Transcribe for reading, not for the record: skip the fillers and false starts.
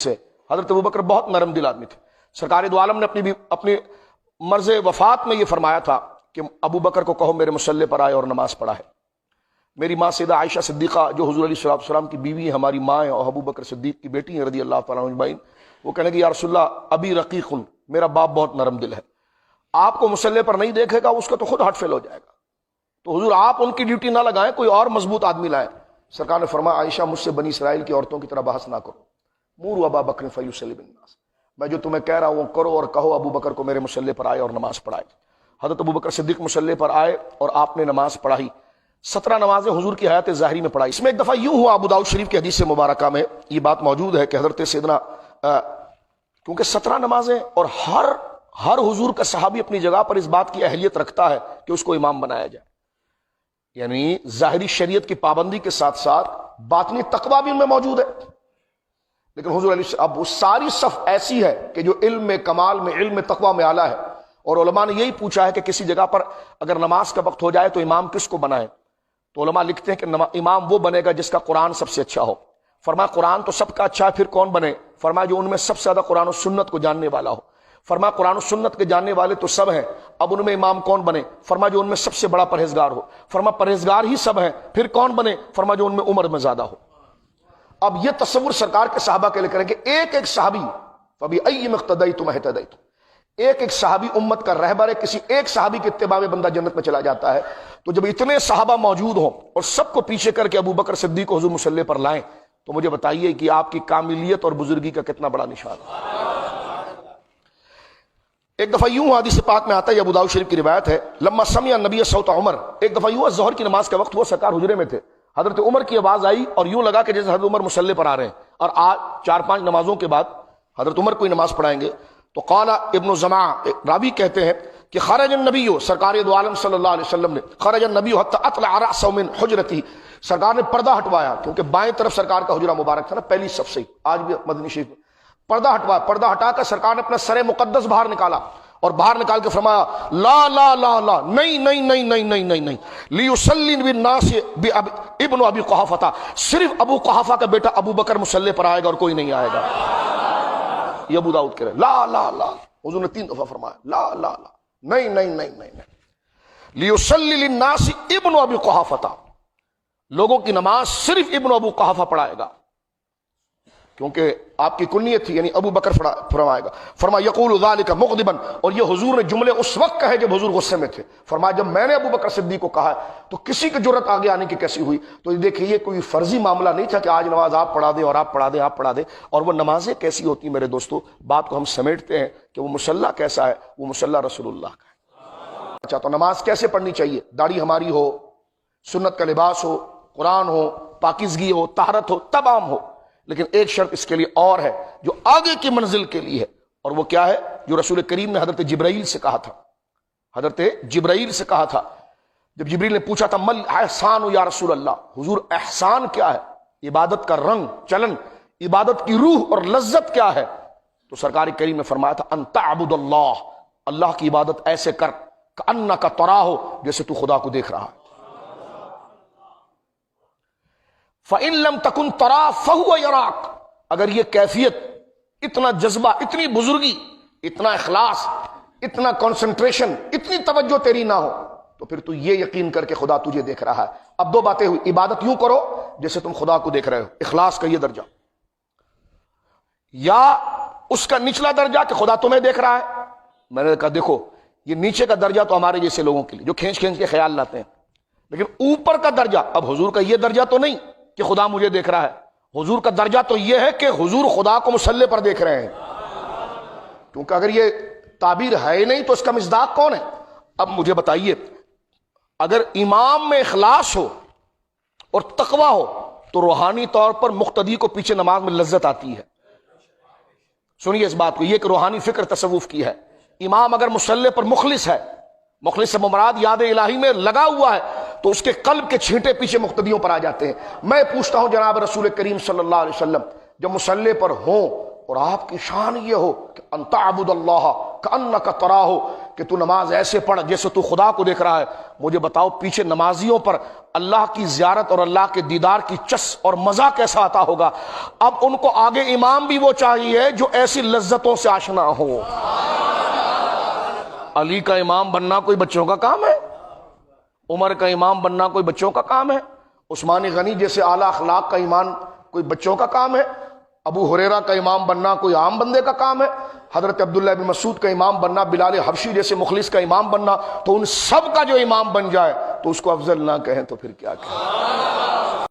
سے حضرت ابوبکر بہت نرم دل آدمی تھے. سرکار دو عالم نے اپنی مرض وفات میں یہ فرمایا تھا کہ ابوبکر کو کہو میرے مصلی پر آئے اور نماز پڑھائے. میری ماں سیدہ عائشہ صدیقہ جو حضور علیہ السلام کی بیوی ہیں، ہماری ماں ہیں اور ابوبکر صدیق کی بیٹی ہیں رضی اللہ تعالیٰ عنہ اجمعین، وہ کہنے کہ یا رسول اللہ ابی رقیق، میرا باپ بہت نرم دل ہے، آپ کو مصلی پر نہیں دیکھے گا اس کا تو خود ہارٹ فیل ہو جائے گا، تو حضور آپ ان کی ڈیوٹی نہ لگائیں، کوئی اور مضبوط آدمی لائیں. سرکار نے فرمایا عائشہ مجھ سے بنی اسرائیل کی عورتوں کی طرح بحث نہ کرو، موروا ابا بکر فیصلی بالناس، میں جو تمہیں کہہ رہا ہوں وہ کرو اور کہو ابو بکر کو میرے مصلی پر آئے اور نماز پڑھائے. حضرت ابو بکر صدیق مصلی پر آئے اور آپ نے نماز پڑھائی. 17 نمازیں حضور کی حیات ظاہری میں پڑھائی. اس میں ایک دفعہ یوں ہوا، ابو داؤد شریف کی حدیث مبارکہ میں یہ بات موجود ہے کہ حضرت سیدنا کیونکہ 17 نمازیں اور ہر حضور کا صحابی اپنی جگہ پر اس بات کی اہلیت رکھتا ہے کہ اس کو امام بنایا جائے، یعنی ظاہری شریعت کی پابندی کے ساتھ ساتھ باطنی تقویٰ بھی ان میں موجود ہے. لیکن حضور علیہ اب وہ ساری صف ایسی ہے کہ جو علم میں کمال میں علم تقویٰ میں اعلیٰ ہے، اور علماء نے یہی پوچھا ہے کہ کسی جگہ پر اگر نماز کا وقت ہو جائے تو امام کس کو بنائے، تو علماء لکھتے ہیں کہ امام وہ بنے گا جس کا قرآن سب سے اچھا ہو. فرمایا قرآن تو سب کا اچھا ہے، پھر کون بنے؟ فرمایا جو ان میں سب سے زیادہ قرآن و سنت کو جاننے والا ہو. فرمایا قرآن و سنت کے جاننے والے تو سب ہیں، اب ان میں امام کون بنے؟ فرمایا جو ان میں سب سے بڑا پرہیزگار ہو. فرمایا پرہیزگار ہی سب ہیں، پھر کون بنے؟ فرمایا جو ان میں عمر میں زیادہ ہو. اب یہ تصور سرکار کے صحابہ کے لیے کریں کہ ایک ایک صحابی فبأی اقتدیتم اہتدیتم، ایک ایک صحابی امت کا رہبر ہے. کسی ایک صحابی کے اتباع میں بندہ جنت میں چلا جاتا ہے. تو جب اتنے صحابہ موجود ہوں اور سب کو پیچھے کر کے ابو بکر صدیق کو حضور مصلی پر لائیں تو مجھے بتائیے کہ آپ کی کاملیت اور بزرگی کا کتنا بڑا نشان ہے. ایک دفعہ یوں حدیث پاک میں آتا ہے، یہ ابو داؤد شریف کی روایت ہے، لما سمع النبی صوت عمر، ایک دفعہ یوں ظہر کی نماز کا وقت ہوا، سرکار حجرے میں تھے، حضرت عمر کی آواز آئی اور یوں لگا کہ جیسے حضرت عمر مصلی پر آ رہے ہیں اور آج 4-5 نمازوں کے بعد حضرت عمر کوئی نماز پڑھائیں گے. تو قال ابن زمع راوی کہتے ہیں کہ خرج النبی، سرکار دو عالم صلی اللہ علیہ وسلم نے، خرج النبی حتی اطلع رأسه من حجرته، سرکار نے پردہ ہٹوایا، کیونکہ بائیں طرف سرکار کا حجرہ مبارک تھا نا، پہلی صف سے، آج بھی مدنی شریف میں پردہ ہٹوایا. پردہ ہٹا کر سرکار نے اپنا سر مقدس باہر نکالا اور باہر نکال کے فرمایا لا لا لا لا، نہیں نہیں نہیں نہیں نہیں نہیں نہیں، لیصلی بالناس ابن ابی قحافہ، صرف ابو قحافہ کا بیٹا ابو بکر مصلی پر آئے گا اور کوئی نہیں آئے گا. یہ ابو داؤد کہہ رہے لا لا لا، حضور نے 3 دفعہ فرمایا لا لا لا، نہیں نہیں نہیں نہیں نہیں، لیصلی للناس ابن ابی قحافہ، لوگوں کی نماز صرف ابن ابو قحافہ پڑھائے گا، کیونکہ آپ کی کنیت تھی، یعنی ابو بکر فرمائے گا. فرمایا یقول ذلک مغضبا، اور یہ حضور نے جملے اس وقت کہے جب حضور غصے میں تھے. فرمایا جب میں نے ابو بکر صدیق کو کہا تو کسی کی جرت آگے آنے کی کیسی ہوئی. تو دیکھیے یہ کوئی فرضی معاملہ نہیں تھا کہ آج نماز آپ پڑھا دیں اور آپ پڑھا دیں، آپ پڑھا دیں. اور وہ نمازیں کیسی ہوتی میرے دوستو، بات کو ہم سمیٹتے ہیں کہ وہ مصلی کیسا ہے، وہ مصلی رسول اللہ کا ہے. اچھا تو نماز کیسے پڑھنی چاہیے؟ داڑھی ہماری ہو، سنت کا لباس ہو، قرآن ہو، پاکیزگی ہو، طہارت ہو، تمام ہو. لیکن ایک شرط اس کے لیے اور ہے جو آگے کی منزل کے لیے ہے، اور وہ کیا ہے؟ جو رسول کریم نے حضرت جبرائیل سے کہا تھا. حضرت جبرائیل سے کہا تھا جب جبرائیل نے پوچھا تھا مل احسان یا رسول اللہ، حضور احسان کیا ہے؟ عبادت کا رنگ چلن، عبادت کی روح اور لذت کیا ہے؟ تو سرکار کریم نے فرمایا تھا ان تعبد اللہ، اللہ کی عبادت ایسے کر کأنک تراہ، جیسے تو خدا کو دیکھ رہا ہے. فَإِن لَمْ تَكُنْ تَرَاهُ فَهُوَ يَرَاكَ، اگر یہ کیفیت، اتنا جذبہ، اتنی بزرگی، اتنا اخلاص، اتنا کنسنٹریشن، اتنی توجہ تیری نہ ہو تو پھر تو یہ یقین کر کے خدا تجھے دیکھ رہا ہے. اب 2 باتیں ہوئی، عبادت یوں کرو جیسے تم خدا کو دیکھ رہے ہو، اخلاص کا یہ درجہ، یا اس کا نچلا درجہ کہ خدا تمہیں دیکھ رہا ہے. میں نے کہا دیکھو یہ نیچے کا درجہ تو ہمارے جیسے لوگوں کے لیے جو کھینچ کھینچ کے خیال لاتے ہیں، لیکن اوپر کا درجہ، اب حضور کا یہ درجہ تو نہیں کہ خدا مجھے دیکھ رہا ہے، حضور کا درجہ تو یہ ہے کہ حضور خدا کو مصلی پر دیکھ رہے ہیں. کیونکہ اگر یہ تعبیر ہے ہی نہیں تو اس کا مصداق کون ہے؟ اب مجھے بتائیے، اگر امام میں اخلاص ہو اور تقوی ہو تو روحانی طور پر مقتدی کو پیچھے نماز میں لذت آتی ہے. سنیے اس بات کو، یہ کہ روحانی فکر تصوف کی ہے. امام اگر مصلی پر مخلص ہے، مخلص سے مراد یاد الہی میں لگا ہوا ہے، تو اس کے قلب کے چھینٹے پیچھے مقتدیوں پر آ جاتے ہیں. میں پوچھتا ہوں جناب رسول کریم صلی اللہ علیہ وسلم جب مصلی پر ہوں اور آپ کی شان یہ ہو کہ ان تعبد اللہ کأنک تراہ، کہ تو نماز ایسے پڑھ جیسے تو خدا کو دیکھ رہا ہے. مجھے بتاؤ پیچھے نمازیوں پر اللہ کی زیارت اور اللہ کے دیدار کی چس اور مزہ کیسا آتا ہوگا. اب ان کو آگے امام بھی وہ چاہیے جو ایسی لذتوں سے آشنا ہو. علی کا امام بننا کوئی بچوں کا کام ہے؟ عمر کا امام بننا کوئی بچوں کا کام ہے؟ عثمان غنی جیسے اعلیٰ اخلاق کا ایمان کوئی بچوں کا کام ہے؟ ابو ہریرہ کا امام بننا کوئی عام بندے کا کام ہے؟ حضرت عبداللہ بن مسعود کا امام بننا، بلال حبشی جیسے مخلص کا امام بننا، تو ان سب کا جو امام بن جائے تو اس کو افضل نہ کہیں تو پھر کیا کہیں.